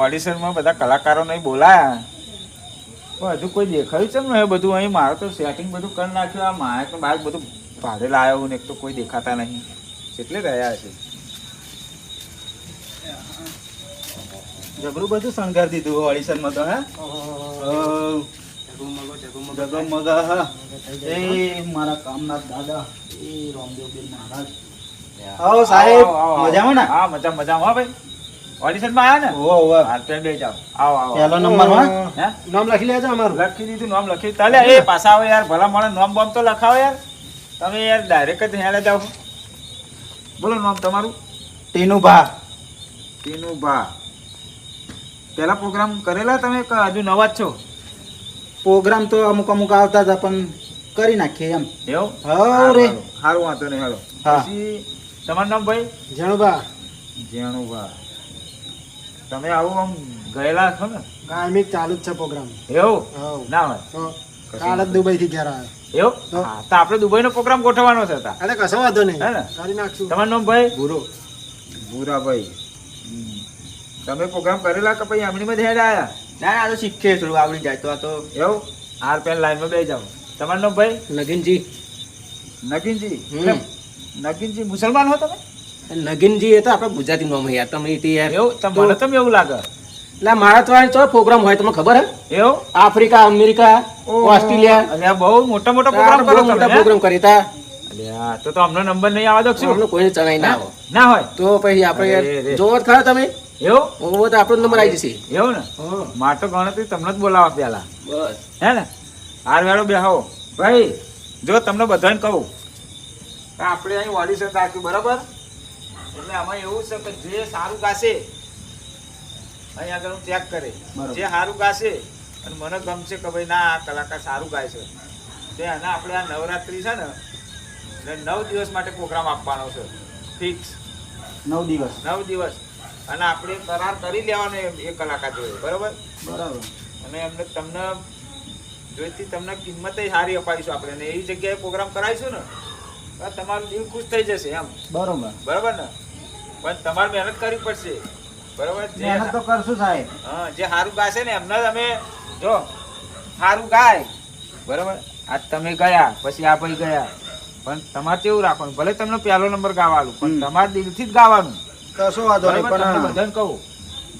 ઓડિશનમાં બધા કલાકારોને બોલાયા પણ હજુ કોઈ દેખાયું છે ને એ બધું અહીં મારે તો સેટિંગ બધું કરી નાખ્યું આ મારે તો બહાર બધું ભાડે લાવ્યો ને એક તો કોઈ દેખાતા નહીં એટલે રહ્યા છે જબરું બધું શણગાર દીધું ઓડિશનમાં તો હે જગમગ હા એ મારા કામના દાદા એ રામદેવબેન મહારાજ આવો સાહેબ મજામાં ને હા મજામાં ભાઈ ઓડિશનમાં આયા ને ઓ હાલ પે બે જાવ આવો પહેલો નંબર માં હે નામ લખી લેજો અમારું લખી દીધું નામ લખી ચાલે એ પાછા આવો યાર ભલા મળે નામ બોમ તો લખાવો યાર તમે યાર ડાયરેક્ટ જ હેડે જાવ બોલો નામ તમારું ટીનુભા પહેલા પ્રોગ્રામ કરેલા તમે કે હજુ નવા જ છો પ્રોગ્રામ તો અમુક આવતા હતા પણ કરી નાખીએ એમ એવું હા રે સારું વાંધો નહીં હાલો પછી તમારું નામ ભાઈ જેણુભા તમે આવું આમ ગયેલા છો ને કાયમિક ચાલુ જ છે પ્રોગ્રામ એવું ના હોય કાલ જ દુબઈ થી ઘેર આવ્યો એવું હા તો આપણે દુબઈનો પ્રોગ્રામ ગોઠવવાનો છે તા અરે કશો વાંધો નહીં હે ને કરી નાખશું તમારું નામ ભાઈ ભૂરાભાઈ તમે પ્રોગ્રામ કરેલા કે પછી આમણીમાં જ હેડ આયા ના આ તો શીખે થોડું આવડી જાય તો આ તો એવું હાર પેન લાઈનમાં બેસી જાઓ તમારું નામ ભાઈ નગીનજી મુસલમાન હો તમે નગીનજી એ તો આપણે ગુજરાતી નામ યાર તમે એવું તમને તમે એવું લાગે એટલે મારા તો પ્રોગ્રામ હોય તમને ખબર હે એવું આફ્રિકા અમેરિકા ઓસ્ટ્રેલિયા અને બહુ મોટા પ્રોગ્રામ કરી તા અલ્યા તો અમને નંબર નહીં આવવા દો અમને કોઈને ચણાઈ ના આવે ના હોય તો પછી આપણે જોવો ખરા તમે એવું તો આપણો નંબર આવી જશે એવું ને મારે તો ગણતરી તમને જ બોલાવા પેલા બસ હે ને હાર વેળો બેહો ભાઈ જો તમને બધાને કહું કે આપણે અહીં ઓડિશન રાખ્યું બરાબર એટલે આમાં એવું છે કે જે સારું ગાશે અહીં આગળ હું ચેક કરે જે સારું ગાશે અને મને ગમશે કે ભાઈ ના આ કલાકાર સારું ગાય છે તે અને આપણે આ નવરાત્રિ છે ને એટલે 9 દિવસ માટે પ્રોગ્રામ આપવાનો છે ફિક્સ 9 દિવસ અને આપણે કરાર કરી લેવાનો એ કલાકાર જોઈએ બરાબર અને એમને તમને જોઈતી તમને કિંમત સારી અપાવીશું આપણે અને એવી જગ્યાએ પ્રોગ્રામ કરાવીશું ને તો તમારું દિલ ખુશ થઈ જશે એમ બરાબર ને પણ તમારે મહેનત કરવી પડશે બરાબર મહેનત તો કરશું સાહેબ હા જે સારું ગાશે ને એમને તમે જો સારું ગાય બરાબર આજ તમે ગયા પછી આ ભાઈ ગયા પણ તમારે કેવું રાખવાનું ભલે તમને પહેલો નંબર ગાવાનું પણ તમારે દિલથી જ ગાવાનું કશો વાંધો નહીં પણ બધાને કહું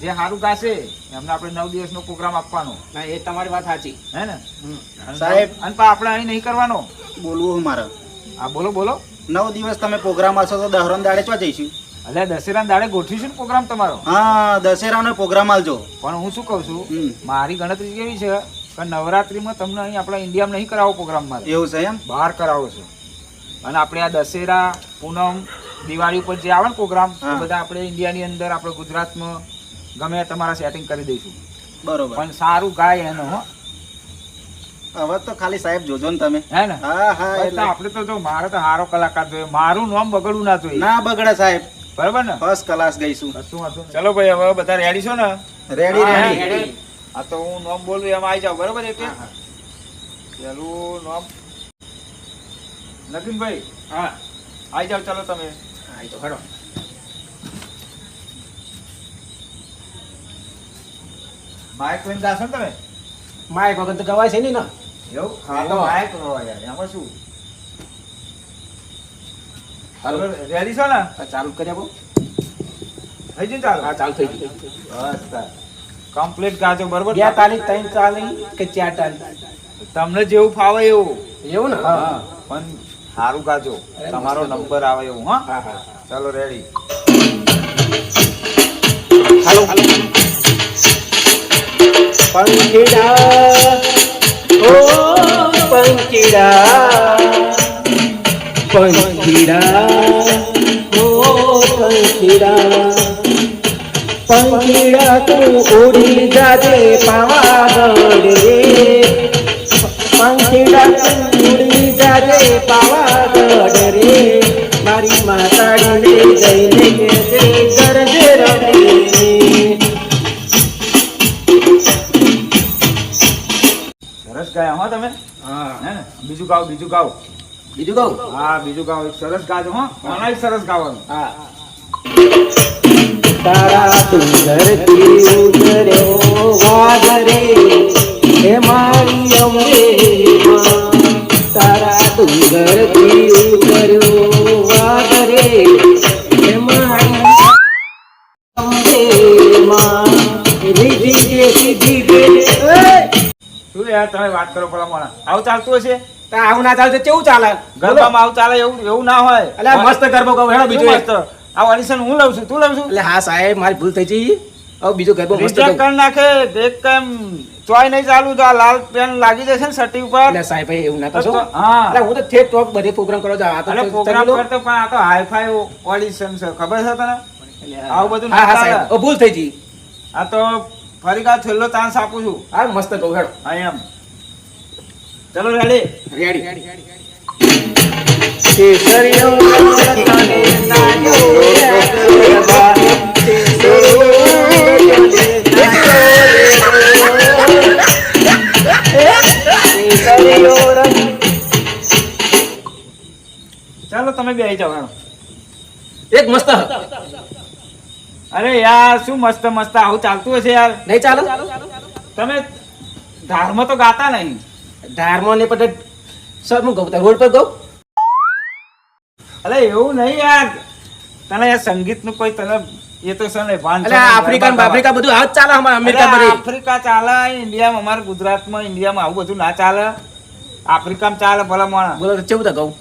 જે સારું ગાશે એમને આપણે 9 દિવસનો પ્રોગ્રામ આપવાનો એ તમારી વાત સાચી હે ને સાહેબ અને આપણે અહીં નહીં કરવાનો બોલવું મારે હા બોલો 9 દિવસ તમે પ્રોગ્રામ આલશો તો દહરાન દાડે ચો જઈશું એટલે દશેરાના દાડે ગોઠવીશું ને પ્રોગ્રામ તમારો હા દશેરાનો પ્રોગ્રામ આલજો પણ હું શું કહું છું મારી ગણતરી કેવી છે કે નવરાત્રીમાં તમને અહીં આપણા ઇન્ડિયામાં નહીં કરાવો પ્રોગ્રામ મારે એવું છે એમ બહાર કરાવો છે અને આપણે આ દશેરા પૂનમ દિવાળી ઉપર જે આવે ને પ્રોગ્રામ બધા આપણે ઇન્ડિયાની અંદર આપણે ગુજરાતમાં ગમે તમારા સેટિંગ કરી દઈશું બરોબર પણ સારું ગાય એનો હો હવે તો ખાલી સાહેબ જોજો ને તમે હે ને હા એટલે આપણે તો જો મારે તો સારો કલાકાર જોઈએ મારું નામ બગડવું ના જોઈએ ના બગડે સાહેબ બરાબર ને ફર્સ્ટ ક્લાસ ગઈશું ચલો ભાઈ હવે બધા રેડી છો ને રેડી હા તો હું નામ બોલું એમ આવી જાવ બરાબર એક પેલું નામ નગીનભાઈ હા આવી જાવ ચાલો તમે આવી જાવ હેડો માઇક લઈને જાશો ને તમે માઇક વગર તો ગવાય છે નહીં ને એવું હા તો માઇક ગવાય યાર એમાં શું હાલો રેડી છો ને ચાલુ કરી આપો થઈ ગયું ચાલુ હા ચાલુ થઈ ગયું બસ તાર કમ્પ્લીટ ગાજો બરોબર 2 તારીખ 3 તારીખ કે 4 તારીખ તમને જેવું ફાવે એવું ને હા પણ સારું ગાજો તમારો નંબર આવે એવું હા ચાલો રેડી હાલો પંખીડા ઓ પંખીડા પંખીડા ઓ પંખીડા પંખીડા તું ઉડી જાજે પાવાગઢ રે પંખીડા તું ઉડી જાજે પાવાગઢ રે મારી માતાડીને જઈને કે ગરજે રમે સરસ ગાયા હો તમે હા હે ને બીજું ગાવ હા બીજું ગાવ એક સરસ ગાજો હો મને સરસ ગાવાનું હા તારા ડુંગરથી ઉતર્યો વાઘ રે હે મારી અંબે માં તારા ડુંગરથી ઉતર્યો વાઘ રે હે મારી અંબે માં રીધી જે સીધી બે શું યાર તમે વાત કરો પેલા મોણા આવું ચાલતું હશે તા આવું ના ચાલશે કેવું ચાલે ગરબામાં આવું ચાલે એવું ના હોય અલ્યા મસ્ત ગરબો કહું હેડો બીજું મસ્ત આ ઓડિશન હું લઉં છું તું લઉં છું એટલે હા સાહેબ મારી ભૂલ થઈ ગઈ હવે બીજો ગરબો મસ્ત રિજેક્ટ કહું કરી નાખે દેખ કેમ ચોય નહીં ચાલુ તો આ લાલ પેન લાગી જશે ને સટી ઉપર એટલે સાહેબ ભાઈ એવું ના કરશો તો- હા. એટલે હું તો ઠેઠ ટોપ બધે પ્રોગ્રામ કરવા જાવ આ તો અરે ચલી પ્રોગ્રામ લો. કરતો પણ આ તો હાઈફાઈ ઓડિશન છે ખબર છે તને આવું બધું હા ના હા ચાલે. સાહેબ ઓ, ભૂલ થઈ ગઈ આ તો ફરી કા છેલ્લો ચાન્સ આપું છું હા મસ્ત કહું હેડો આઈ એમ ચલો રેડી રેડી કેસરીઓ તને નાયો ગરબા કેસરીઓ ચાલો તમે બેસી જાઓ હેડો. એક મસ્ત અરે યાર શું મસ્ત મસ્ત આવું ચાલતું હશે યાર નહીં ચાલો તમે ધારમાં તો ગાતા નહીં ધારમાં ને પટે સર હું ગૌતા રોડ પર ગૌ અરે એવું નહીં યાર તને યાર સંગીતનું કોઈ તને એ તો છે ને ભાન છે એટલે ને, આફ્રિકા ગરબા આફ્રિકા બધું આ જ ચાલે અમારે અમેરિકા અરે બધે આફ્રિકા ચાલે ઇન્ડિયામાં અમારા ગુજરાતમાં ઇન્ડિયામાં આવું બધું ના ચાલે આફ્રિકામાં ચાલે ભલા માણસ બોલો તો કેવું તા ગૌ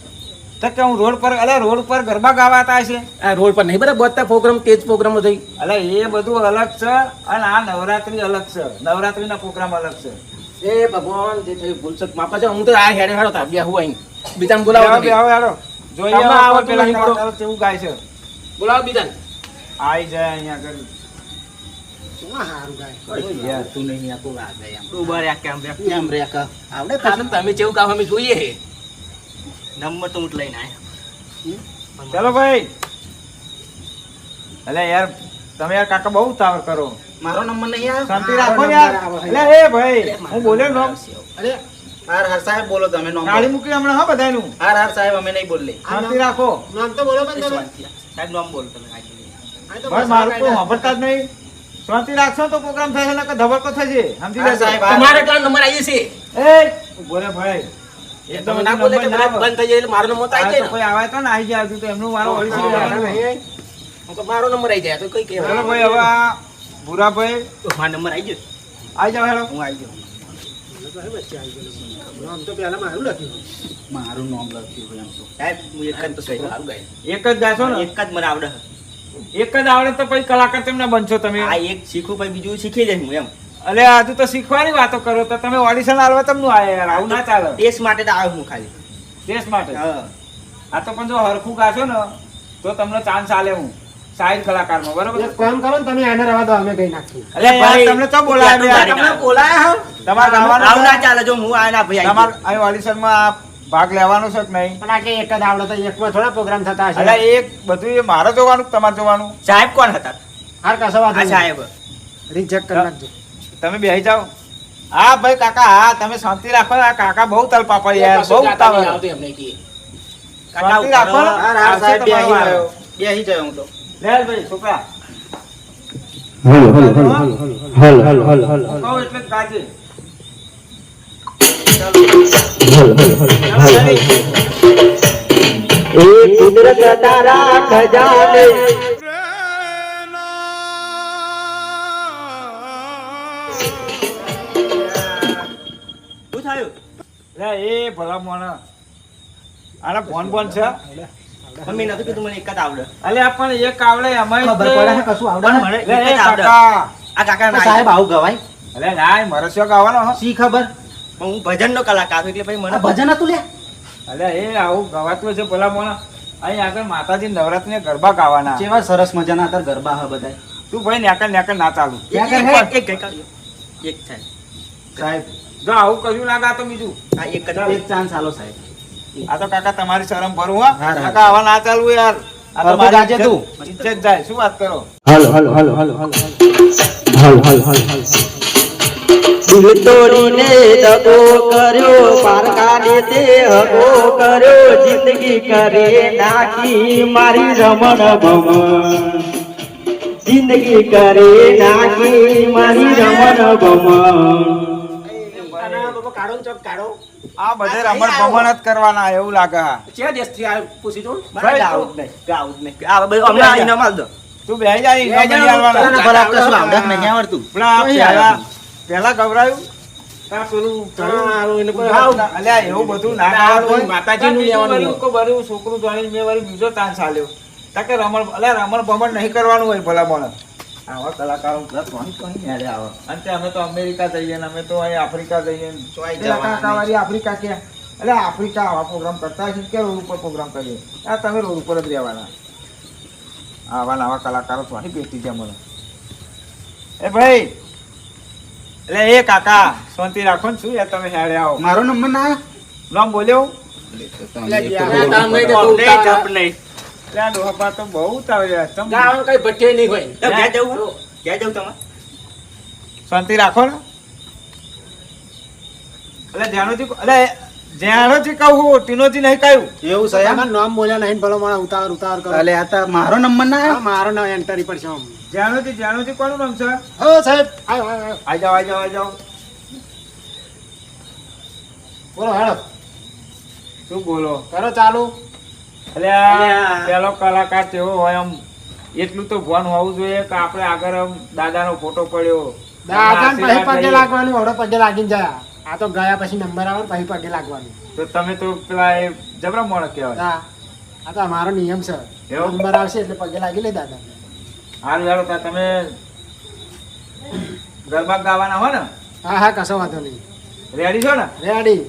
તો કે હું રોડ પર અરે રોડ પર ગરબા ગાવાતા છે આ રોડ પર નહીં બધા બધા પ્રોગ્રામ તેજ પ્રોગ્રામ થઈ અરે એ બધું અલગ છે અને આ નવરાત્રી અલગ છે નવરાત્રીના પ્રોગ્રામ અલગ છે એ ભગવાન જે થયું ભૂલ છે માપા છે હું તો આ હેડે હેડો તા બેહું અહીં બીજાને બોલાવો બેહો, તમે. બેહો, હેડો. જોઈએ તમે હવે આવો કોઈ પેલા તો નહીં બોલો. કલાકારો કેવું ગાય છે બોલાવો બીજાને આઈ જાય અહીંયા આગળ યાર તું નહીં આખું લાગે એમ ઉભા રહ્યા કેમ બે એમ રે કા આવડે આ તો તમે જેવું કામ અમે જોઈએ હે નંબર તો હું જ લઈને આવ્યો ચલો ભાઈ અલે યાર તમે યાર કાકા બહુ ઉતાવળ કરો મારો નંબર નહીં આવે શાંતિ મારો રાખો ને નંબર યાર આવે. અલે એ ભાઈ હું બોલ્યો ને અરે હાર હાર સાહેબ બોલો તમે નોમ ગાડી મૂકી હમણાં હા બધાનું હાર હાર સાહેબ અમે નહીં બોલે શાંતિ રાખો સાહેબ નામ બોલો તમે ભાઈ મારું કોઈ વાપરતા જ નહીં શાંતિ રાખશો તો પ્રોગ્રામ થશે ને કે ધબડકો થશે સમજી હા, લેજો સાહેબ, તમારે એટલા નંબર આવી છે એ ઉભો રે ભાઈ તમે ના બોલે કે મને બંધ થઈ જાય એટલે મારો નંબર તો આવી જાય કોઈ આવે તો ને આવી જાય હજુ તો એમનું મારો ઓળખી લેવાનું. ને હું તો મારો નંબર આવી જાય તો કઈ ચલો કહેવાય ભાઈ હવે આ ભૂરાભાઈ તો મારો નંબર આવી ગયો આવી જાઓ હેડો હું આવી ગયો મારું નામ લખ્યું હોય એમ તો સાહેબ હું એક જ તો સહી સારું ગાય. એક જ ગાશો ને એક જ મને આવડે એક જ આવડે તો પછી કલાકાર તેમને બનશો તમે આ એક શીખું પછી બીજું શીખી જઈશ હું એમ અલે આજુ તો શીખવાની વાતો કરો તો તમે ઓડિશન આલવા તમનું આયા યાર આવું ના ચાલે ટેસ્ટ માટે તો આવ્યો હું ખાલી દેશ માટે હા આ તો પણ જો હરખું ગાશો ને તો તમને ચાન્સ આલે હું સાઈડ કલાકારમાં બરોબર કામ કરો ને તમે આને રવા દો અમે કઈ નાખીએ અલે યાર તમને તો બોલાયા યાર તમને બોલાયા હો તમારે ગાવાનું આવું ના ચાલે જો હું આ ના ભાઈ આવી તમારે અહીં ઓડિશનમાં ભાગ લેવાનો છે કે નહીં પણ આ કે એક જ આવડે તો એકમાં થોડા પ્રોગ્રામ થતા અલે હશે એક બધું એ મારે જોવાનું કે તમારે જોવાનું ગયો. સાહેબ કોણ હતા હાર કશો વાંધો આ નહીં. સાહેબ રિજેક્ટ કરી નાખજો તમે બેસી જાઓ હા ભાઈ કાકા હા તમે શાંતિ રાખો આ કાકા બહુ તલપાપા યાર બહુ કશું જાતા નહીં ઉતાવળ આવતું એમને કીએ. શાંતિ રાખો ને. હાર હાર સાહેબ આવશે બેહી તમારો ગયો બેહી જાય હું તો લે ભાઈ છોકરા hello hello hello hello hello hello hello કહો એટલે જ ગાજે હલો એ કુદરત તારા ખજાને શું થયું લે એ ભલા મોણા આના ફોન ફોન છે મમ્મી નતું કીધું મને એક જ આવડે અલે આ પણ એક આવડે અમાય ખબર પડે છે કશું આવડે પણ ને? મને લે એક એ જ આવડે કાકા આ કાકા તો સાહેબ આવું ગવાય અલે નાય મારે શું ગાવાનો હો શી ખબર હું ભજન નો કલાકાર છું એટલે પછી મને આ ભજન હતું લે અલે એ આવું ગવાતું છે ભલા મોણા અહીં આગળ માતાજી નવરાત્રી ગરબા ગાવાના જેવા સરસ મજાના અત્યારે ગરબા હા બધાય તું ભાઈ નેકર નેકર ના ચાલુ ક્યાં એક કરે? એક ગઈ કાઢ્યો. એક થાય સાહેબ જો આવું કશું ના ગાતો બીજું આ એક જ એક ચાન્સ આલો સાહેબ આ તો કાકા તમારી શરમ ભરું હા હા, હા. કાકા આવા ના ચાલવું યાર આ તો હરખું મારી ગાજે તું. ઇજ્જત જાય શું વાત કરો hello hello hello hello hello hello hello hello દિલ તોડીને દગો કર્યો પારકાને તે હગો કર્યો જિંદગી કરે નાખી મારી રમણ ભમણ જિંદગી કરે નાખી મારી રમણ ભમણ. અને બાબા કાઢો ને ચોક કાઢો. આ બધે રમણ ભમણ જ કરવાના એવું લાગે. ક્યાં દેશથી આવ્યો પૂછી જોઉં? મારે ગાવું જ નહીં, ગાવું જ નહીં. આ બધું હમણાં આવીને માલ દો. તું બેહી જા, ઈ બેહી જા, નહીં હાલવાના. તને ભલા કશું આવડે કે નહીં આવડતું પેલા તોય પહેલા આવડતું. પહેલા ગભરાયું તાર પેલું હારું, એને કોઈ હાવ ના- અલ્યા એવું બધું ના કરવાનું હોય. માતાજીનું બીજું લેવાનું વળી કોઈ બરું છોકરું જાણીને મેં વળી બીજો તાન ચાલ્યો. તાકે રમણ ભમણ નહીં કરવાનું હોય ભલા માણસ. આવા કલાકારો કઈ હેડે આવે. અને તે અમે તો અમેરિકા જઈએ ને અમે તો અહીં આફ્રિકા જઈએ ને ચોઈ પેલા જવાના કાકાવાળી આફ્રિકા ક્યાં? એટલે આફ્રિકા આવા પ્રોગ્રામ કરતા હશે કે રોડ ઉપર પ્રોગ્રામ કરીએ? આ તમે રોડ ઉપર જ રહેવાના. આવા નવા કલાકારો તો અહીં બેઠી છે મને. એ ભાઈ, એટલે એ કાકા શાંતિ રાખો ને, શું યાર તમે હેડે આવો. મારો નંબર ના આવ્યો? નામ બોલ્યો? યાર, તામ નહીં તો નહીં, ઉતાવળ. જપ નહીં. એટલે આ ડોહા તો બહુ ઉતાવળ્યા. તમે ગાવાનું કઈ ભટ્ટે નહીં હોય. તો ક્યાં જવું? ક્યાં જવું તમે? શાંતિ રાખો ને. એટલે જાણોજી કહું, ટીનોજી નહીં કહ્યું. એવું છે એમ? તમારું નામ બોલ્યા નહીં ભલો મારા ઉતાવળ કરો. અલે આ તો મારો નંબર ના હા, આવ્યો? મારો નામ એન્ટરી પર છે આમ. જાણોજી કોનું નામ છે? ઓ સાહેબ આવો, આવો, આવો. આઈ જાઓ, આઈ જાઓ, આઈ જાઓ. બોલો હેડો શું બોલો? કરો ચાલુ. એટલે આ પેલો કલાકાર કેવો હોય આમ એટલું તો ભાન હોવું જોઈએ કે આપણે આગળ આમ દાદાનો ફોટો પડ્યો, દાદા પછી આશીર્વાદ પગે લઈએ. લાગવાનું ઓડો પગે લાગીને જાય. આ તો ગયા પછી નંબર આવે ને પછી પગે લાગવાનું. તો તમે તો પેલા એ જબરા મોણસ કહેવાય. હા, આ તો અમારો નિયમ છે. એવું? નંબર આવશે એટલે પગે લાગી લે દાદા. હારું હારું તો તમે ગરબા ગાવાના હો ને? હા હા, કશો વાંધો નહીં. રેડી છો ને? રેડી.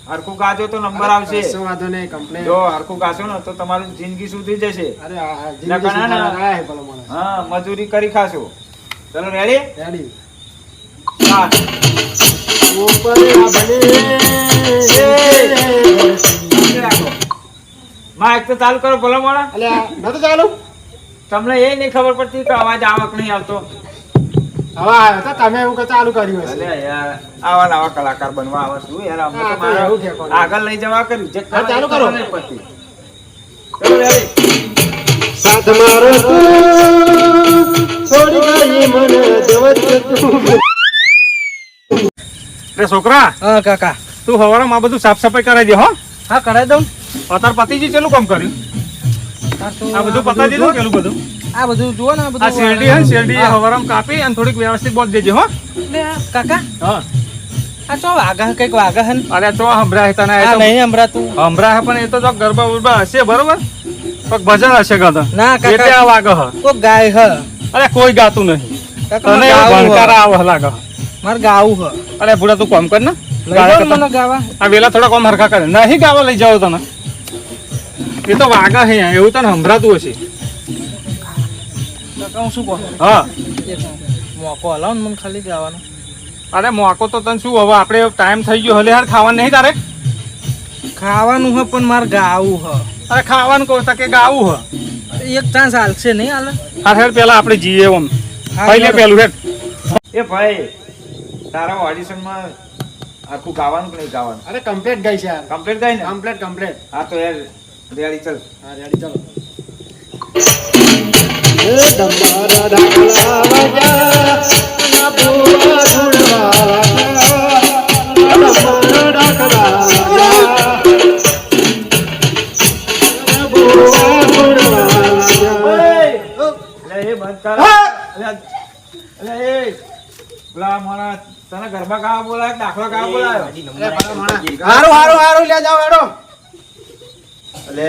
હરખું ગાજો તો નંબર આવશે. કશો વાંધો નહીં, કમ્પ્લેટ. જો હરખું ગાશો ને તો તમારી જિંદગી સુધરી જશે. અરે હા, હા, ના, જિંદગી ના, ના. સુધારવા આયા છે ભલો માણસ. હા, મજૂરી કરી ખાશો. ચલો રેડી? રેડી. હા. ઉપર આભલે. રાખો. માઇક તો ચાલુ કરો ભલા મોણા. અલ્યા, નહોતું ચાલુ? તમને એ નહીં ખબર પડતી કે અવાજ આવક નહીં આવતો. હવે આવ્યો તો તમે એવું કે ચાલુ કર્યું હશે. અલે યાર, આવા નવા કલાકાર બનવા આવે શું યાર, અમે તો હા, તો મારા એવું ઠેકાણું. આગળ લઈ જવા કર્યું જે હા, ચાલુ કરો. નહીં પડતી. ચલો રેડી? સાથ મારો છોડી ગઈ મને દેવત તું. રે છોકરા, હા કાકા. તું હવારમાં આ બધું સાફ સફાઈ કરાવી દે હો. હા કરાવી દઉં. અત્યારે પતિજી ચેલું કામ કર્યું? આ બધું પતાવી દીધું પેલું બધું. આ બધું જુઓ ને, આ બધું આ શેરડી હે ને, શેરડી એ હવારમાં કાપી અને થોડીક વ્યવસ્થિત બોધ દેજે હો. એટલે આ કાકા, હા. આ ચો વાગા કઈક વાગા હે ને? અરે તો હમણાં તને આ નહીં હમણાં હમણાં પણ એ તો જો ગરબા બરબા હશે બરોબર, પણ ભજન હશે ગધા. ના એટલે કાકા, આ વાગે હ. કોક ગાય હ. અરે કોઈ ગાતું નહીં. કાકા, તને મારે એવું ગાવું ભણકાર હ. આવે લાગે. મારે ગાવું હ. અરે ભૂડા તું કામ કર ને. લઈ જાઓ ને મને ગાવા. આ વેલા થોડા કામ હરખા કરે નહીં ગાવા લઈ જાવ તને. એ તો વાગા હે એવું તને સંભળાતું હશે. કાકા હું શું કહું? હા. એક મોકો હલાવો ને મને ખાલી ગાવાનો. અરે મોકો તો તને શું હવે આપણે ટાઈમ થઈ ગયો હલે હાર ખાવાનું નહીં તારે. ખાવાનું હ પણ મારે ગાવું હ. અરે ખાવાનું કહું તા કે ગાવું હ. એક ચાન્સ હાલશે નહીં હાલે? હા હેડ પેલા આપણે જઈએ આમ હા, પહેલે હેડ. પેલું હેડ. એ ભાઈ, તારા ઓડિશનમાં આખું ગાવાનું કે નહીં ગાવાનું? અરે કમ્પ્લેટ ગઈ છે યાર. કમ્પ્લીટ ગઈ ને? Complete complete. હા તો યાર રેડી ચાલ. હા રેડી ચાલો. દમારા ડાકલા વાગ્યા ના ભૂવા ધૂળવા વાગ્યા દમારા ડાકલા વાગ્યા ના ભૂવા ધૂળવા વાગ્યા. એટલે એ બંધ કર. એટલે એ પેલા મારા તને ગરબા ગાવા બોલાય કે દાખલા ગાવા બોલાયો? હારું હારું હારું લે જાઓ હેડો. અલે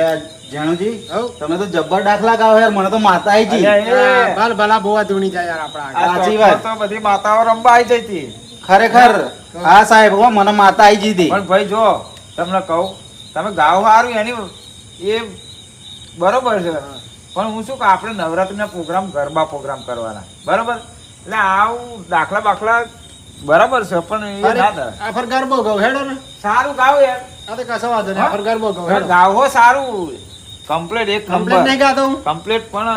જાણુજી, હઉ. તમે તો જબ્બર દાખલા ગાઓ યાર, મને તો માતા આઈ જી. અલ્યા એ ભલ ભલા બહુ ધૂણી જાય યાર આપણા આગળ. આ સાચી ચોકમાં વાત. તો બધી માતાઓ રમવા આવી જઈ હતી. ખરેખર હા સાહેબ, હો મને માતા આઈ જી હતી. પણ ભાઈ જો તમને કહું, તમે ગાવ સારું એની એ બરોબર છે, પણ હું શું કે આપણે નવરાત્રીના પ્રોગ્રામ ગરબા પ્રોગ્રામ કરવાના બરોબર, એટલે આવું દાખલા બાખલા બરાબર છે પણ એ ના થાય. આ ફર ગરબો ગયો હેડો ને. સારું ગાવ યાર, આ તો કશો વાંધો નહીં. આ ફર ગરબો ગયો હેડો. ગાવો સારું કમ્પ્લીટ એક કમ્પ્લેટ નહીં નંબર ગાતો હું. કમ્પ્લીટ, પણ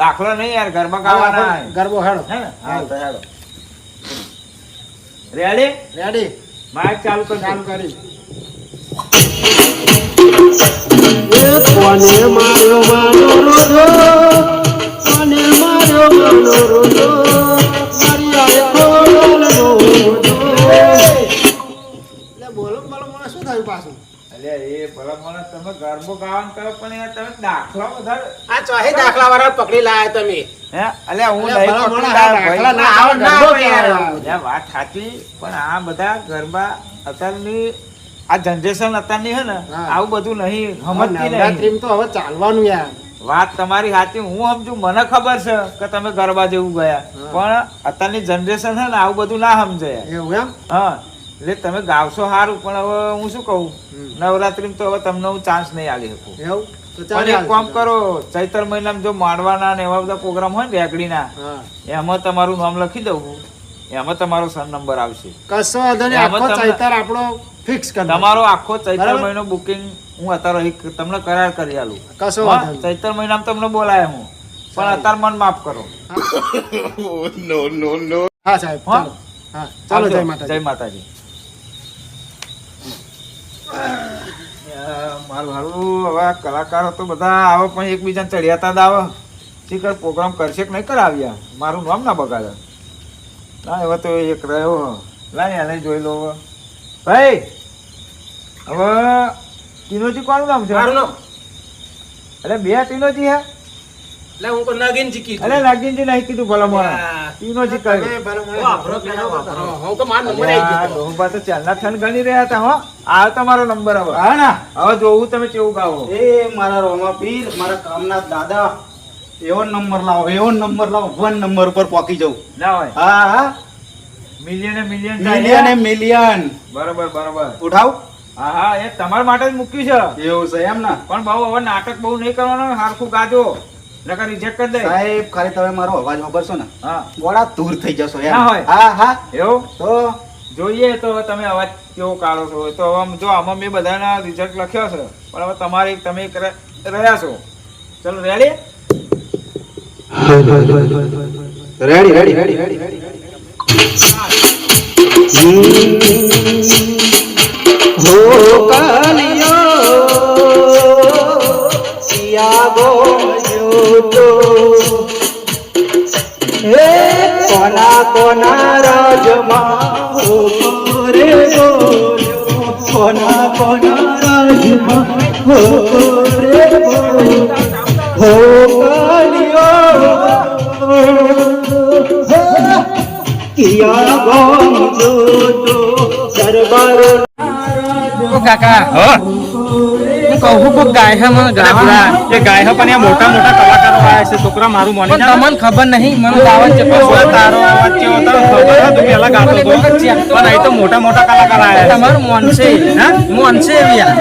દાખલો નહીં યાર, ગરબા આ ગાવાના ફર ગરબો હેડો. હે ને? હા તો હેડો. રેડી? રેડી માઇક ચાલુ કરી ચાલુ કરી. કોને મારો માનો રોધો, કોને મારો માનો એ ભલા માણસ તમે ગરબો ગાવાનું કરો પણ યાર તમે દાખલા બધા આ ચોહી દાખલા વાળા પકડી લાયા તમે. હે અલ્યા હું અલ્યા નહીં ભલા પકડી માણસ, લાયો દાખલા ભાઈ. ના આવે, ના ગરબો આવે યાર. કહેવાય. અલ્યા વાત સાચી પણ આ બધા ગરબા અત્યારની આ જનરેશન અત્યારની હે ને હા. આવું બધું નહીં સમજતી નહીં. નવરાત્રીમાં તો હવે ચાલવાનું યાર. વાત તમારી સાચી હું સમજુ મને ખબર છે કે તમે ગરબા જેવું ગયા પણ અત્યારની જનરેશન છે ને આવું બધું ના સમજે યાર. એવું એમ? હા એટલે તમે ગાવશો સારું પણ હવે હું શું કહું નવરાત્રીમાં તો હવે તમને હું ચાન્સ નહીં આલી શકું. એવું? તો પણ ચાલે એક કામ હાલશે. કરો ચૈતર મહિનામાં જો માંડવાના ને એવા બધા પ્રોગ્રામ હોય ને રેકડીના હા. એમાં તમારું નામ લખી દઉં એમાં તમારો સન નંબર આવશે. કશો વાંધો નહીં, એમાં આખો તમે- ચૈતર આપણો ફિક્સ કરી દો. તમારો આખો ચૈતર બરાબર. મહિનો બુકિંગ હું અત્યારે તમને કરાર કરી આલું. કશો હા, વાંધો નહીં. ચૈતર મહિનામાં તમને બોલાય હું પણ અત્યારે મન માફ કરો. હા સાહેબ, હા? ચાલો. હા, ચાલો, આવજો. જય માતાજી. જય માતાજી. મારું હારું હવે આ કલાકારો તો બધા આવે પણ એકબીજાને ચડિયાતા જ આવે શીખર પ્રોગ્રામ કરશે કે નહીં કરાવ્યા મારું નામ ના બગાડે. ના હવે તો એક રહ્યો લાય એને જોઈ લો હવે. ભાઈ હવે ટીનોજી કોનું નામ છે? મારું નામ અરે બે ટીનોજી હે? એટલે હું કોઈ નગીનજી કીધું. અરે નાગિનજી નહીં કીધું ભલા મોણા યા. ટીનોજી કહ્યું. તમે ભલે મને વાપરો પેલા વાપરો. હું તો મારો નંબર આવી અલ્યા, ગયો. ડોહા તો ચાલના થન ગણી રહ્યા હતા હો. આ તમારો નંબર હવે હા ના હવે જોવું તમે કેવું ગાવો. એ મારા રોમા પીર મારા કામના દાદા એવો નંબર લાવો 1 નંબર ઉપર પહોંચી જાઉં. ના હોય હા હા મિલિયન મિલિયન મિલિયન એ મિલિયન બરોબર બરોબર. ઉઠાવ હા હા એ તમારા માટે જ મૂક્યું છે એવું છે એમ ને પણ બહુ હવે નાટક બહુ નહીં કરવાનું હારખું ગાજો નકર રિજેક્ટ કરી દે. સાહેબ ખાલી તમે મારો અવાજ વાપરશો ને હા ગોળા દૂર થઈ જશો ના યાર. હોય. હા હા એવું તો જોઈએ તો હવે તમે અવાજ કેવો કાઢો છો તો હવે જો આમાં મેં બધાના રિઝલ્ટ લખ્યો છે પણ હવે તમારે તમે એક રહ્યા છો. ચલો રેડી? રેડી હો કાલિયો સિયા ગોયો તો હે કોના રાજમાં હો રે બોલ્યો કોના રાજમાં હો રે બોલ્યો હો કાલિયો કિયા ગોમ જો તો દરબારો ઓ કાકા હું કહું કોક ગાય છે મને ગાવા. એ ગાય પણ એ મોટા મોટા કલાકારો આવ્યા છે છોકરા મારું માની પણ જા. તમને ખબર નહીં મને ગાવા છે પણ તારો અવાજ કેવો હતો ખબર છે? તું પહેલા ગાતો હતો પણ અહીં તો મોટા મોટા કલાકાર આવ્યા છે. તમારું મોનસે હા? મોનસે યાર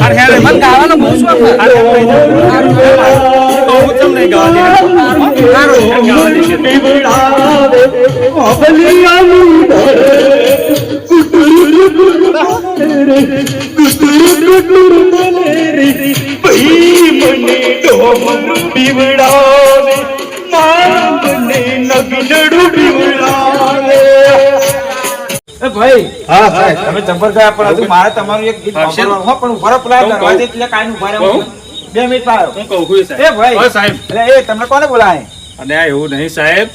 અરે હેડ મને ગાવાનો બહુ શોખ છે. અરે હું તો હું ચમ નહીં ગાવા દે. ગાવા દે. એ ભાઈ હા સાહેબ તમે જબર ગયા પણ હજુ મારે તમારું એક ગીત આવશે. સાંભળવાનું હો, પણ ઉભા રહો, પેલા કહું, દરવાજે એટલે કાંઈ ઉભા રહો. કહું? 2 મિનિટ પાડો. હું કહું છું સાહેબ. એ ભાઈ હા, સાહેબ એટલે એ તમને કોને બોલાય? અને આ એવું નહીં સાહેબ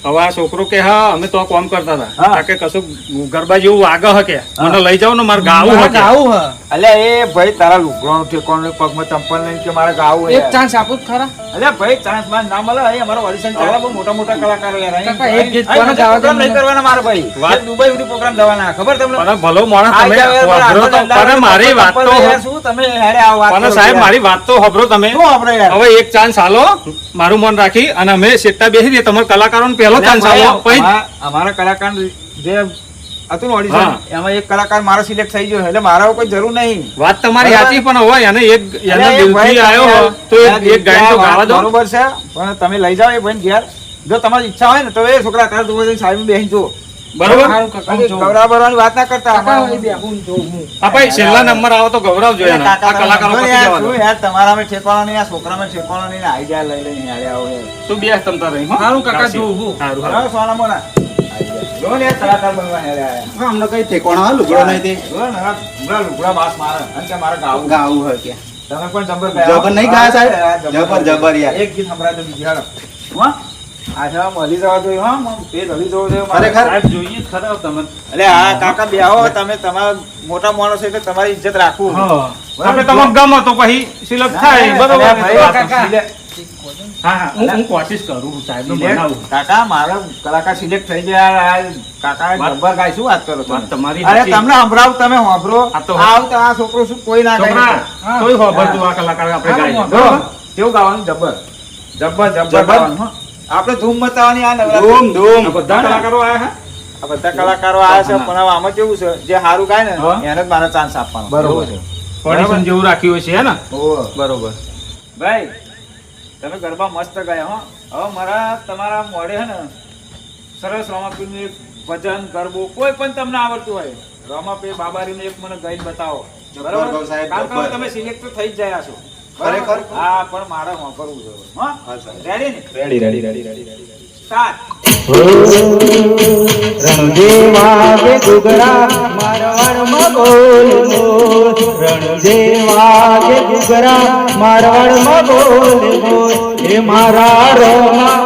હવે આ છોકરો કે હા અમે તો આ કામ કરતા હતા હા. આ કે કશું ગરબા જેવું વાગે હકે મને લઈ જાવ ને મારે ગાવું હકે ગાવું હ અલ્યા એ ભાઈ તારા લુગડાનું ઠેકોણું પગમાં ચંપલ લઈને કે મારે ગાવું એક યાર. ચાન્સ આપો તો ખરા. અલ્યા ભાઈ ચાન્સ માં ના મળે અહીં અમારો ઓડિશન ચાલે બહુ મોટા મોટા કલાકારો યાર અહીં- કાકા, એક ગીત અહીં કોને નથી ગાવા program દે નહીં મને? કરવાના મારા ભાઈ વાત- એક દુબઈ સુધી પ્રોગ્રામ જવાના ખબર તમને? પણ ભલો માણસ આ તમે જાવે વાપરો તો આપણે પણ મારી વાત તો ચંપલ યાર શું તમે હેડે આવો વાત પણ કરો સાહેબ યાર. મારી વાત તો સાંભળો તમે શું આપણે યાર? હવે એક ચાન્સ આલો મારું મન રાખી અને અમે સેટા બેસી દઈએ તમારા કલાકારોને પહેલો અલ્યા ચાન્સ ભાઈ, આલો પછી અમારા કલાકાર જે હતું ને હા. ઓડિશન એમાં એક કલાકાર મારો સિલેક્ટ થઈ ગયો એટલે મારા કોઈ જરૂર નહીં. વાત તમારી બરાબર. સાચી પણ હવે એને એક એને અલ્યા એ દિલથી ભાઈ આવ્યો તમે હોય તો યાર, એક ગાયન તો વાત ગાવા દો બરોબર છે પણ તમે લઈ જાઓ એ ભાઈ ઘેર જો તમારી ઈચ્છા હોય ને તો એ છોકરા તારે દુબઈ સાહેબ બેસી જો બરોબર સારું કાકા, હું જોઉં. ગૌરવ બરવાની વાત ના કરતા કાકા, અમારા- એ બેહું જોઉં હું. હા ભાઈ છેલ્લા નંબર આવો તો ગૌરવજો એને આ કાકા, કલાકારો તમે પતી યાર જવા દો શું યાર તમારામાં ઠેકાણો નહીં આ છોકરામાં ઠેકાણો નહીં આઈ જાય લઈ લઈને યાર આવો યાર. તું બેસ તમ તારે અહીં, હો? સારું કાકા, કાશી. જોઉં હું. સારું, સારું. બરાબર, સોના મોના આઈ જાય. જો ને યાર કલાકાર બનવા હેરે આયા. અમને કઈ ઠેકોણા લુગડો નહીં તે જો ને આ લુગડા લુગડા બાસ મારે અને કે મારે ગાવું. ગાવું હોય કે તમે પણ જબર ગયા. જબર નહીં ગાયા સાહેબ? હા, જબર, જબર યાર. એક ગીત સંભળાય તો બીજી હાલો. હો? આશા મળી જવા જોઈએ હા પેટ હલી જવો જોઈએ મારે. ખરેખર? સાહેબ જોઈએ જ ખરા તમે. એટલે હા કાકા બેહો તમે તમારા મોટા માણસ એટલે તમારી ઇજ્જત રાખવું. હા. બરાબર. આપણે તમને ગમો તો પછી સિલેક્ટ થાય બરોબર. અરે ભાઈ, કાકા. સિલેક્ટ- હા હા હું કોશિશ કરું સાહેબ નું બનાવું. કાકા મારા કલાકાર સિલેક્ટ થઈ ગયા આ કાકા જબ્બર ગાય શું વાત કરો તમે? વાત તમારી અરે સાચી. તમને સંભળાવ તમે સાંભળો આ તો આવ તો આ છોકરો શું કોઈ ના ગાય છોકરા હા. તોય ખબર તું આ કલાકાર આપણે હા, ગાઈએ. સાંભળો. કેવું ગાવાનું જબ્બર જબ્બર જબ્બર જબ્બર. ગાવાનું હો. આપણે ધૂમ મચાવવાની આ નવરાત્રી. ધૂમ ધૂમ આ બધા કલાકારો આયા આ બધા કલાકારો આવ્યા છે પણ હવે આમાં કેવું છે જે સારું ગાય ને હા. એને જ મારે ચાન્સ આપવાનો બરોબર. એવું છે ઓડિશન જેવું રાખ્યું છે હે ને ઓહો. બરોબર. ભાઈ તમે ગરબા મસ્ત ગયા હો હવે મારા તમારા મોડે હે ને સરસ રમાપીરનું એક ભજન ગરબો કોઈ પણ તમને આવડતું હોય રમાપીર બાબારીનું એક મને ગાઈને બતાવો જબ્બર બરાબર ગાવ સાહેબ, કારણ કે હવે જબ્બર. તમે સિલેક્ટ તો થઈ જ જાય છો ખરેખર? હા પણ મારે વાપરવું છે હા હા, સાહેબ. રેડી ને રેડી સ્ટાર્ટ રણદેવાગે ઘૂઘરા મારવાડમાં બોલ બોલ રણદેવાગે ઘૂઘરા મારવાડમાં બોલ બોલ એ મારા રોમા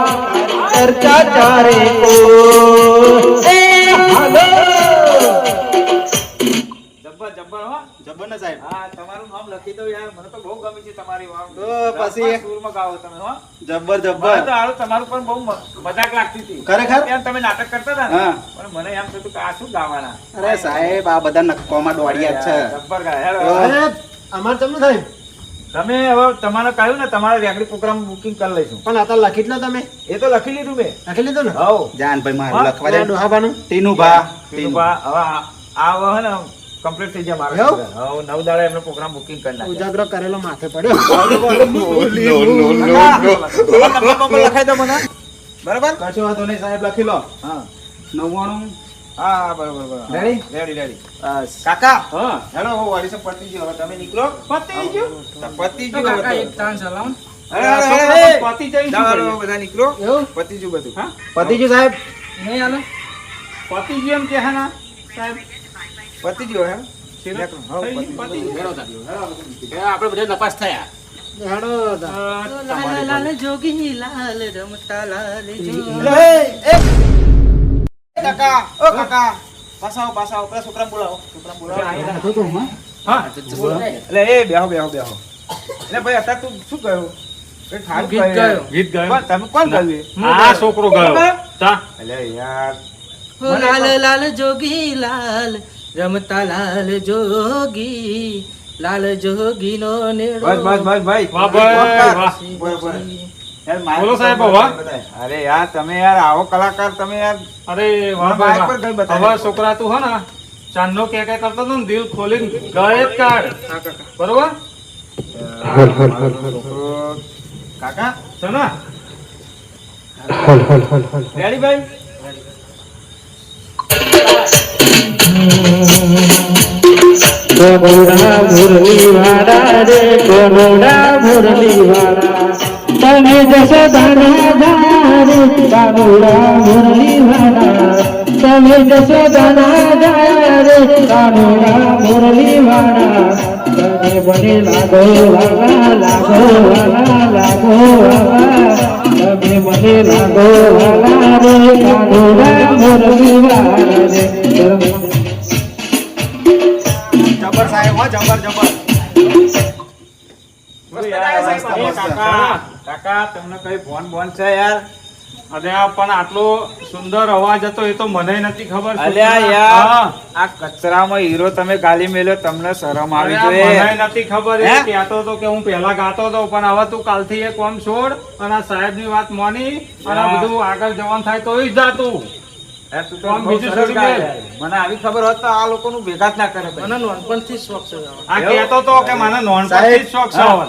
ચર્ચા ચારે કોલ એ હાલો જબ્બર જબ્બર હો જબર ને સાહેબ હા તમારું નામ લખી દો યાર મને તો બહુ ગમી છે તમારી વાત તો પછી? સુરમાં ગાવો તમે હો જબર મને જબર તો હારું તમારું પણ બહુ મજાક લાગતી હતી ખરેખર? એમ તમે નાટક કરતા હતા ને હા. પણ મને એમ થતું કે આ શું ગાવાના અરે સાહેબ આ બધા નક્કોમાં દોડ્યા જ છે જબ્બર ગાય. હેલો. હા. અરે અમારે તમને થાય તમે હવે તમારે કહ્યું ને તમારે રેગડી પ્રોગ્રામ બુકિંગ કરી લઈશું પણ આ તો લખી જ લો તમે એ તો લખી લીધું મેં લખી લીધું ને હવ જાનભાઈ મારું હા, લખવા દે ડોહાબાનું ટીનુભા ટીનુભા, હવે આ હવે ને કમ્પ્લીટ થઈ ગયા મારા એવું? હવે 9 દાડા એમનો પ્રોગ્રામ બુકિંગ કરી નાખ્યો ઉજાગરો કરેલો માથે પડ્યો નંબર લખાઈ દો મને બરાબર કશો વાંધો નહીં સાહેબ લખી લો હા 99 હા બરાબર બરાબર Ready? રેડી કાકા હા હેલો હવે ઓડિશન પતી ગયું હવે તમે નીકળો પતી ગયું? પતી તો ગયું કાકા હવે એક તો. ચાન્સ હલાવો ને. અરે, અરે, અરે, છોકરા અરે. પતી જઈને શું જાઓ, કરીએ? હાલો, બધા નીકળો એવું પતી ગયું બધું હા? પતિજી સાહેબ નહીં હાલે પતી ગયું એમ કે હે ના સાહેબ પતી ગયો એમ સિલેક્ટ હા, થઈ પતી ગયું, પતી ગયું. હેડો તાર. આપણે બધા નપાસ થયા હેડો લાલ જોગી લાલ રમતા લાલ કાકા ઓ કાકા પાસાઓ પેલા છોકરાને બોલાવો હા એટલે એ બેહો એટલે ભાઈ અત્યારે તું શું કહ્યું કઈ ખારું ગીત કહ્યું? ગાયો. ગીત ગાયું. કોણ? તમે કોણ ગાયું એ? આ છોકરો ગયો ગયો? તા એટલે યાર લાલ લાલ જોગી લાલ રમતા લાલ જોગી લાલ જોગી નો નેડો બસ ભાઈ વાહ ભાઈ, વાહ. બરોબર. યાર, મારે બોલો તો સાહેબ, બરોબર વાહ. બતાય. અરે યાર તમે યાર આવો કલાકાર તમે યાર અરે વાહ મને ભાઈ બાઇક પર ગઈ વાહ. બતાવી. હવે છોકરા તું હે ને ચાંદનો કે કરતો હતો ને દિલ ખોલીને ગયે જ કાઢ બરોબર છોકરો કાકા છે ને રેડી ભાઈ કોનોડા મુરલી વાળા રે કોનોડા મુરલી વાળા તમે જશોદાના જાય રે કાનોડા મુરલી વાળા તમે જશોદાના જાય રે કાનોડા મુરલી વાળા તમે બને લાગો વાલા લાગો વાલા લાગો વાલા તમે બને લાગો વાલા રે કાનોડા મુરલી વાળા રે જબર સાહેબ હો જબર મસ્ત ગાય સાહેબ. મસ્ત, એ મસ્ત. કાકા તમને કઈ ફોન છે યાર અરે આ પણ આટલો સુંદર અવાજ હતો એ તો મને નથી ખબર અલ્યા યાર હા. આ કચરામાં હીરો તમે ગાલી મેલ્યો તમને શરમ અરે આવી આ જોઈએ મને નથી ખબર એ હે? કહેતો હતો કે હું પહેલા ગાતો હતો પણ હવે તું કાલથી એ કોમ છોડ અને આ સાહેબની વાત માની અને આ બધું આગળ જવાનું થાય તો ઈ જાતું યાર, તું તો કોમ બહુ બીજું સરસ છોડી ગાય દે. યાર. મને આવી ખબર હોત તો આ લોકોનું ભેગા જ ના કરે ભાઈ. મને નાનપણથી જ શોખ છે ગાવાનો. આ એવું? કહેતો હતો કે મને નોનપણથી જ શોખ છે હા. હવે.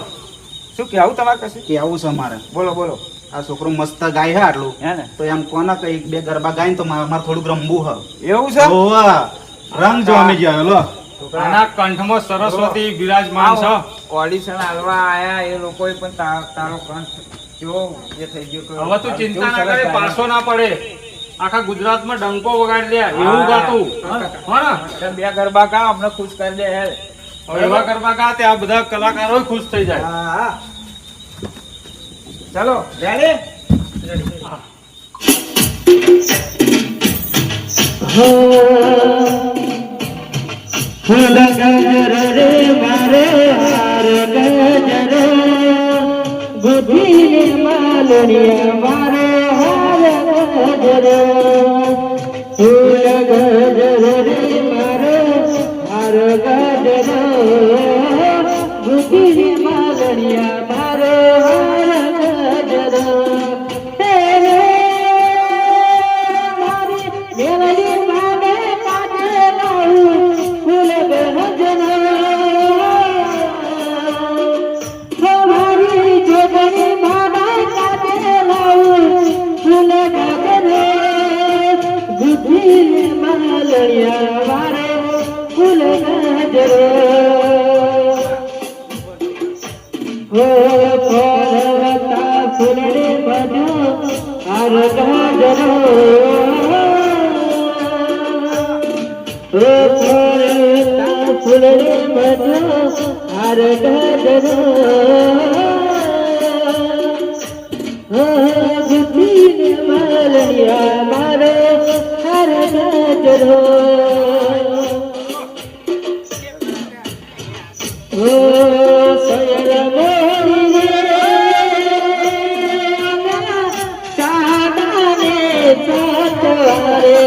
શું કેવું તમારે કશું કેવું છે મારે બોલો આ છોકરો મસ્ત ગાય હે આટલું હે ને તો એમ કોના કઈ એક બે ગરબા ગાય ને તો મારે થોડુંક રમવું હ એવું છે ઓવા રંગ જોવા મી ગયા લો આના કંઠમાં સરસ્વતી બિરાજમાન છે ઓડિશન આલવા આયા એ લોકોએ પણ તારો કંઠ કેવો એ થઈ ગયો કે હવે તું ચિંતા ના કેવું સરસ કરે ગાયું. પાછો ના પડે આખા ગુજરાતમાં ડંકો વગાડી દે એવું ગાતું હા ને? એટલે બે ગરબા ગા અમને ખુશ કરી દે યાર. હવે એવા ગરબા ગા તે આ બધા કલાકારો ખુશ થઈ જાય હા ચલો રેડી ગજર રે મારે હાર ગજર બુદ્ધિ માલણિયા મારે હાર ગજર ફૂલ ગજર રે મારે હાર ગજર બુદ્ધિ માલણિયા મારે હાર ગજર મેલડી માને કાઢે લાવું ફૂલ ગજર મારી જોગણી માને કાઢે લાવું ફૂલ ગજર બુદ્ધિ માલણિયા મારે ફૂલ ગજર હો પર્વતા ફૂલને બધું હાર ગજર ફૂલને બધું હાર ગજર બુદ્ધિ માલણિયા મારે હાર ગજર સયર મોરી ચાડાને ચાટવારે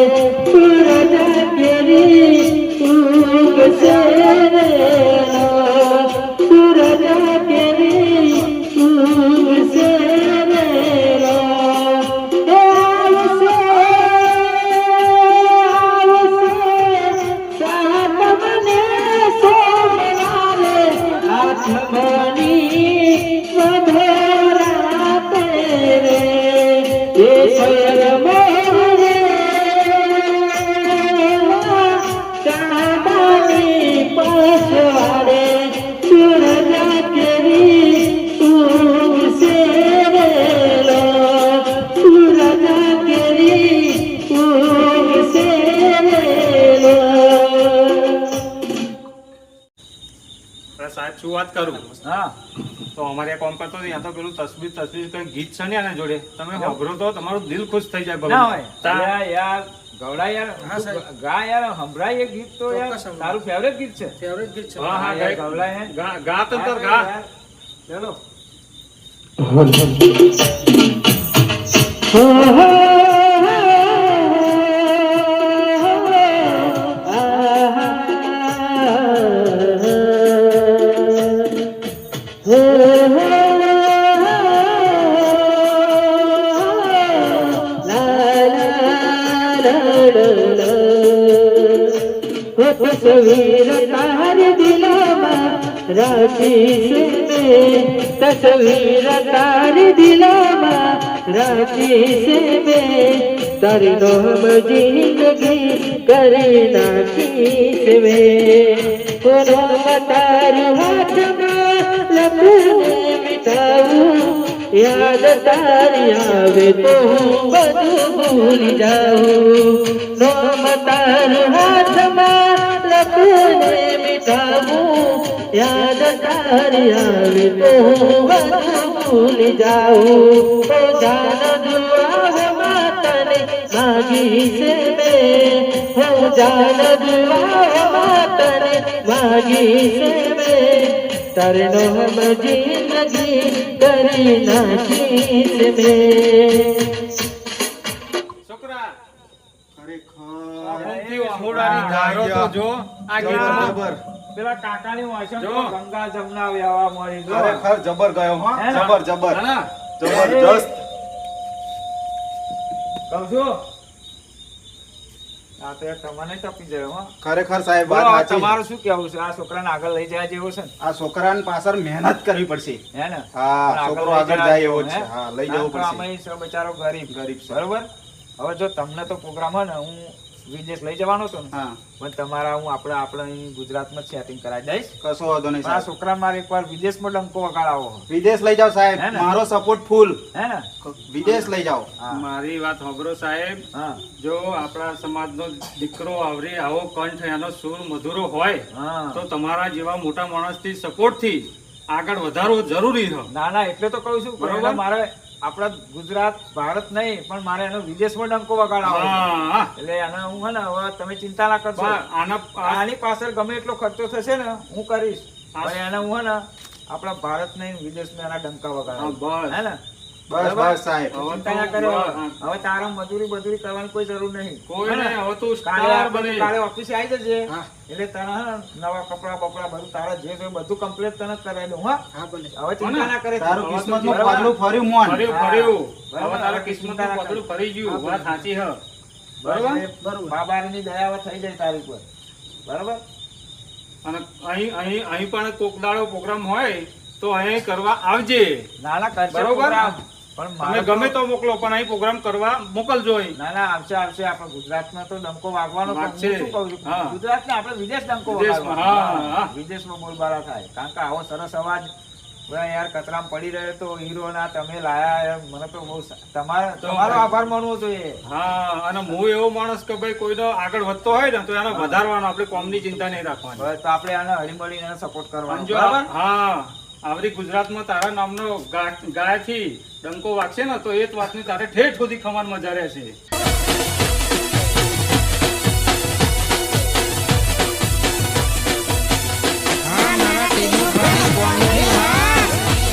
સુરજ કેરી ઉગશે રે સુરજ કેરી ઉગશે રે આવશે સાતમને સોમવારે આઠમની વધરા તેરે એ સયર મોરે ચાંદાની પછવાડે સૂરજ કેરી ઉગશે રે સૂરજ કેરી ઉગશે રે અરે સાહેબ શું વાત કરું હા તો અમારે એક કામ કરતો ત્યાં તો પેલું તસબીર કઈ ગીત છે ને આના જોડે તમે સાંભળો તો તમારું દિલ ખુશ થઈ જાય ના હોય તા- યાર યાર ગૌડા યાર ગા યાર સંભળાય એ ગીત તો યાર તારું ફેવરેટ ગીત છે હા હા યાર, ગાય. ગૌડા હે ગા તો તર ગા યાર, ચલો तस्वीर तार दिलामा राखी से मैं तस्वीर तार दिलामा राखी से मैं तारी नाम जिंदगी करे नाखी से मैं नाम तार हाथ में लखने मिटाऊं याद तारी आवे तो હું બધું ભૂલી જાઉં નામ તાર હાથમાં લખને મીઠાવું યાદ તારી આવે તો હું બધું ભૂલી જાઉં ઓ જાન દુઆમાં તને માગી છે મેં હો જાન દુઆમાં તને માગી છે મેં તારે નામ જિંદગી કરી નાખી છે મેં છોકરા ખરેખર ઊંઘથી વાહોડાની ધારો તો જો આ ગીતમાં જબર પેલા કાકાની વાસણ જો. ગંગા જમના વ્યાવા મળી જો ખરેખર જબર ગયો હા હે ને? જબર જબર ના, ના. જબરજસ્ત કહું છું આ તો યાર તમને ટપી જાય હો ખરેખર સાહેબ વાત બોલો, સાચી તમારું શું કેવું છે આ છોકરાને આગળ લઈ જાય જેવો છે ને આ છોકરાને પાછળ મહેનત કરવી પડશે હે ને હા પણ છોકરો લઈ આગળ જવા જાય એવો જેવો, જ છે હે? હા લઈ જવું આમ તો પડશે આમેય છે બચારો ગરીબ બરોબર હવે જો તમને તો પ્રોગ્રામ હોય ને હું વિદેશ લઈ જવાનો હતો ને હા પણ તમારા હું આપણે અહીં ગુજરાતમાં સેટિંગ કરાવી દઈશ કશો વાંધો નહીં પણ આ સાહેબ છોકરા મારે એકવાર વિદેશમાં ડંકો વગાડાવો વિદેશ લઈ જાઓ સાહેબ હે ને? મારો સપોર્ટ ફૂલ હે ને વિદેશ લઈ જાઓ હા મારી વાત સાંભળો સાહેબ હા જો આપણા સમાજનો દીકરો આવરી આવો કંઠ એનો સુર મધુરો હોય હા તો તમારા જેવા મોટા માણસથી સપોર્ટથી આગળ વધારવો જરૂરી છે ના ના એટલે તો કહું છું બરોબર. બરોબર મારે આપણા ગુજરાત ભારત નહીં પણ મારે એનો વિદેશમાં ડંકો વગાડાવો છે. હા એટલે આને હું હે ને હવે તમે ચિંતા ના કરશો. આની પાછળ ગમે એટલો ખર્ચો થશે ને હું કરીશ. પણ એને હું હે ને આપણા ભારત નહીં વિદેશમાં એના ડંકા વગાડાવું. હે ને બસ બસ સાહેબ ચિંતા ના કરે. હવે તારા મજૂરી કરવાની કોઈ જરૂર નહીં. કોઈ નહીં, હવે તું કાલે સ્ટાર બની. કાલે ઓફિસે આવી જજે. એટલે તારા હે ને નવા કપડા બપડા બધું તારા જે જોઈએ બધું કમ્પ્લીટ તને જ કરાવી દઉં. હા હા ભલે હવે ચિંતા ના કરે. તારું કિસ્મતમાં પાછલું ફર્યું મોન ફર્યું. બરાબર. હવે તારા કિસ્મતમાં પગલું ફરી ગયું. વાત સાચી હ. બરોબર બાબાની દયા હવે થઈ જાય તારી પર. બરોબર અને અહીં પણ કોક દાડો પ્રોગ્રામ હોય તો અહીં કરવા આવજે. નાના કરશે બરોબર. program. પણ તમે મારે ગમે તો તો મોકલો પણ અહીં પ્રોગ્રામ કરવા મોકલજો અહીં. ના આવશે આપણે ગુજરાતમાં તો ડંકો વાગવાનો પણ હું વાગશે. શું કહું છું હા. ગુજરાતને આપણે વિદેશ ડંકો વિદેશમાં, વગાડવાનો. હા. વિદેશમાં બોલબાલા થાય કારણ કે આવો સરસ અવાજ હવે યાર કચરામાં પડી રહ્યો તો હીરો ના તમે લાયા યાર, મને તો બહુ તમારો આભાર માનવો જોઈએ. હા અને હું એવો માણસ કે ભાઈ કોઈનો આગળ વધતો હોય ને તો એને વધારવાનો, આપણે કોમની ચિંતા નહીં રાખવાની. હવે તો આપણે આને હળીમળીને એને સપોર્ટ કરવાનો. અને જો બરાબર હા આવડી ગુજરાતમાં તારા નામનો ગાયથી ડંકો વાગશે ને તો એ જ વાતની તારે ઠેઠ સુધી ખમાન મજા રહેશે.